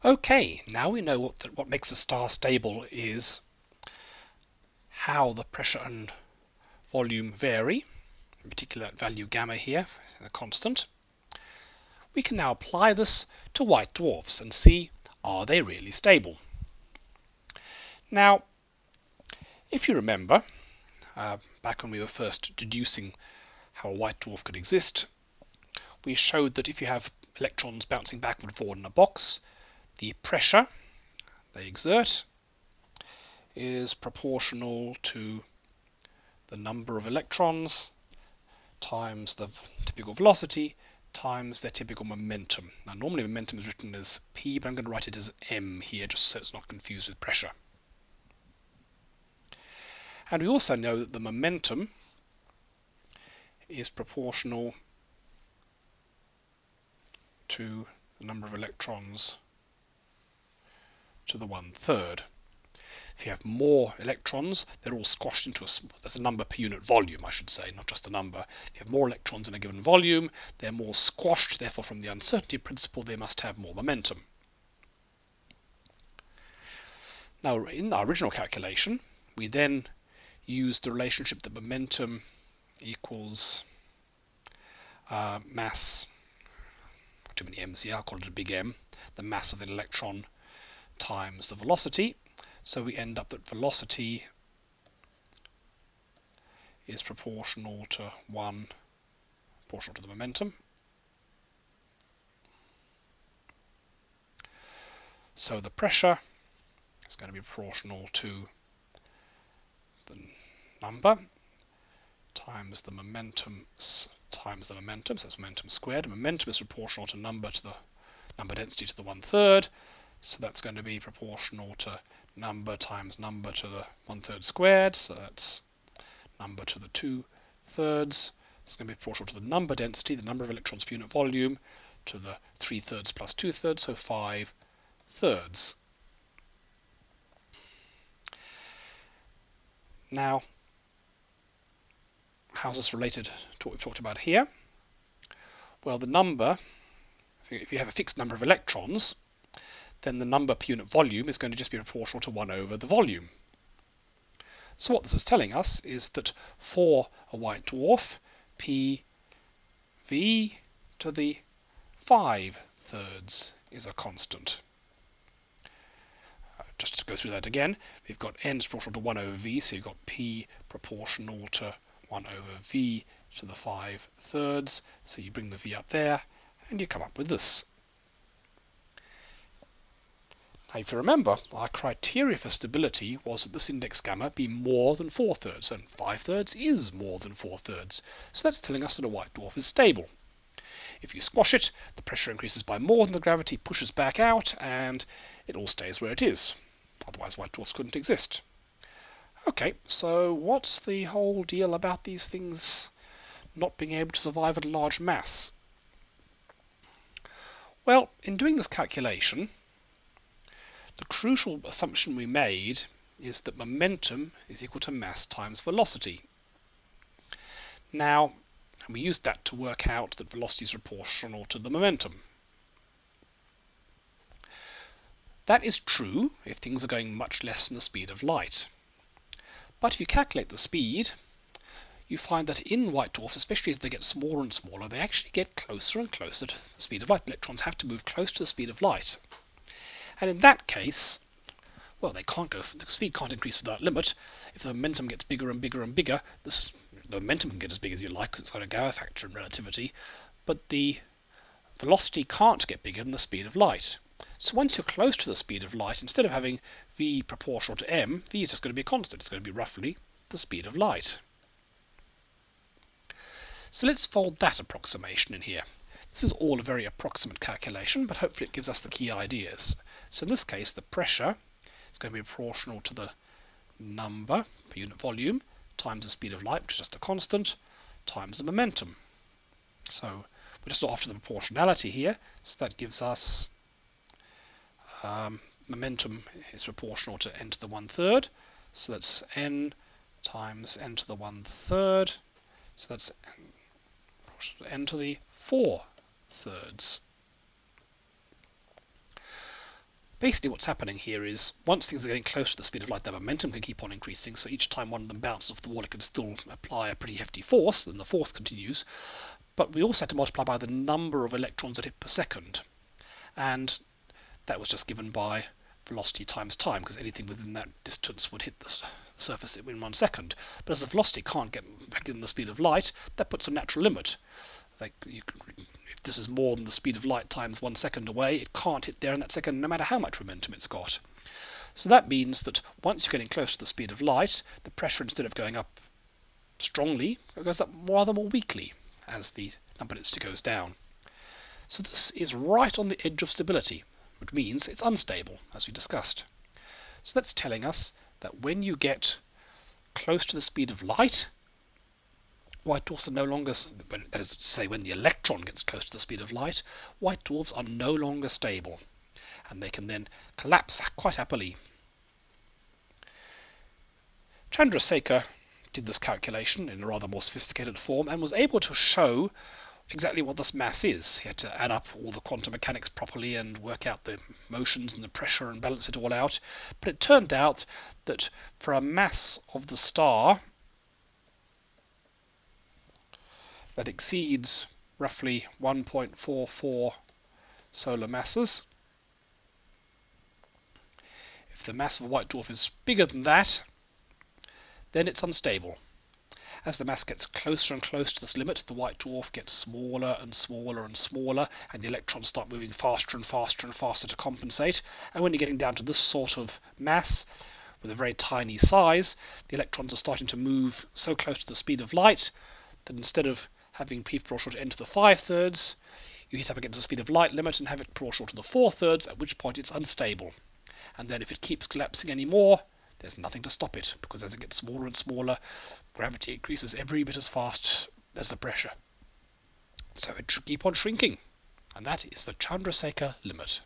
Okay, now we know what makes a star stable is how the pressure and volume vary, in particular that value gamma here, a constant. We can now apply this to white dwarfs and see, are they really stable? Now, if you remember, back when we were first deducing how a white dwarf could exist, we showed that if you have electrons bouncing backward and forward in a box, the pressure they exert is proportional to the number of electrons times the typical velocity times their typical momentum. Now normally momentum is written as P, but I'm going to write it as M here just so it's not confused with pressure. And we also know that the momentum is proportional to the number of electrons to the 1/3. If you have more electrons, they're all squashed into there's a number per unit volume, I should say, not just a number. If you have more electrons in a given volume, they're more squashed, therefore from the uncertainty principle they must have more momentum. Now in our original calculation, we then used the relationship that momentum equals mass, too many m's here, I'll call it a big M, the mass of an electron times the velocity. So we end up that velocity is proportional to 1, proportional to the momentum. So the pressure is going to be proportional to the number times the momentum times the momentum, so it's momentum squared. Momentum is proportional to number density to the 1/3, so that's going to be proportional to number times number to the 1/3 squared, so that's number to the 2/3. It's going to be proportional to the number density, the number of electrons per unit volume, to the 3/3 plus 2/3, so 5/3. Now, how's this related to what we've talked about here? Well, the number, if you have a fixed number of electrons, then the number per unit volume is going to just be proportional to 1 over the volume. So what this is telling us is that for a white dwarf, PV to the 5/3 is a constant. Just to go through that again, we've got n is proportional to 1 over v, so you've got P proportional to 1 over v to the 5/3, so you bring the v up there, and you come up with this. Now if you remember, our criteria for stability was that this index gamma be more than 4/3, and 5/3 is more than 4/3, so that's telling us that a white dwarf is stable. If you squash it, the pressure increases by more than the gravity pushes back out, and it all stays where it is. Otherwise white dwarfs couldn't exist. Okay, so what's the whole deal about these things not being able to survive at a large mass? Well, in doing this calculation, the crucial assumption we made is that momentum is equal to mass times velocity. Now, we used that to work out that velocity is proportional to the momentum. That is true if things are going much less than the speed of light. But if you calculate the speed, you find that in white dwarfs, especially as they get smaller and smaller, they actually get closer and closer to the speed of light. Electrons have to move close to the speed of light. And in that case, well, the speed can't increase without limit. If the momentum gets bigger and bigger and bigger, the momentum can get as big as you like because it's got a Gauss factor in relativity, but the velocity can't get bigger than the speed of light. So once you're close to the speed of light, instead of having v proportional to m, v is just going to be a constant. It's going to be roughly the speed of light. So let's fold that approximation in here. This is all a very approximate calculation, but hopefully it gives us the key ideas. So in this case, the pressure is going to be proportional to the number per unit volume times the speed of light, which is just a constant, times the momentum. So we're just after the proportionality here, so that gives us momentum is proportional to n to the 1/3, so that's n times n to the 1/3, so that's n to the 4/3. Basically what's happening here is once things are getting close to the speed of light, their momentum can keep on increasing, so each time one of them bounces off the wall it can still apply a pretty hefty force, and the force continues. But we also had to multiply by the number of electrons it hit per second, and that was just given by velocity times time, because anything within that distance would hit the surface in 1 second. But as the velocity can't get back in the speed of light, that puts a natural limit. Like if this is more than the speed of light times 1 second away, it can't hit there in that second, no matter how much momentum it's got. So that means that once you're getting close to the speed of light, the pressure, instead of going up strongly, it goes up rather more weakly as the number of density goes down. So this is right on the edge of stability, which means it's unstable, as we discussed. So that's telling us that when you get close to the speed of light, white dwarfs are no longer, that is to say, when the electron gets close to the speed of light, white dwarfs are no longer stable, and they can then collapse quite happily. Chandrasekhar did this calculation in a rather more sophisticated form and was able to show exactly what this mass is. He had to add up all the quantum mechanics properly and work out the motions and the pressure and balance it all out. But it turned out that for a mass of the star that exceeds roughly 1.44 solar masses, if the mass of a white dwarf is bigger than that, then it's unstable. As the mass gets closer and closer to this limit, the white dwarf gets smaller and smaller and smaller, and the electrons start moving faster and faster and faster to compensate. And when you're getting down to this sort of mass, with a very tiny size, the electrons are starting to move so close to the speed of light that instead of having p proportional to n to the 5/3, you hit up against the speed of light limit and have it proportional to the 4/3, at which point it's unstable. And then if it keeps collapsing anymore, there's nothing to stop it, because as it gets smaller and smaller, gravity increases every bit as fast as the pressure. So it should keep on shrinking, and that is the Chandrasekhar limit.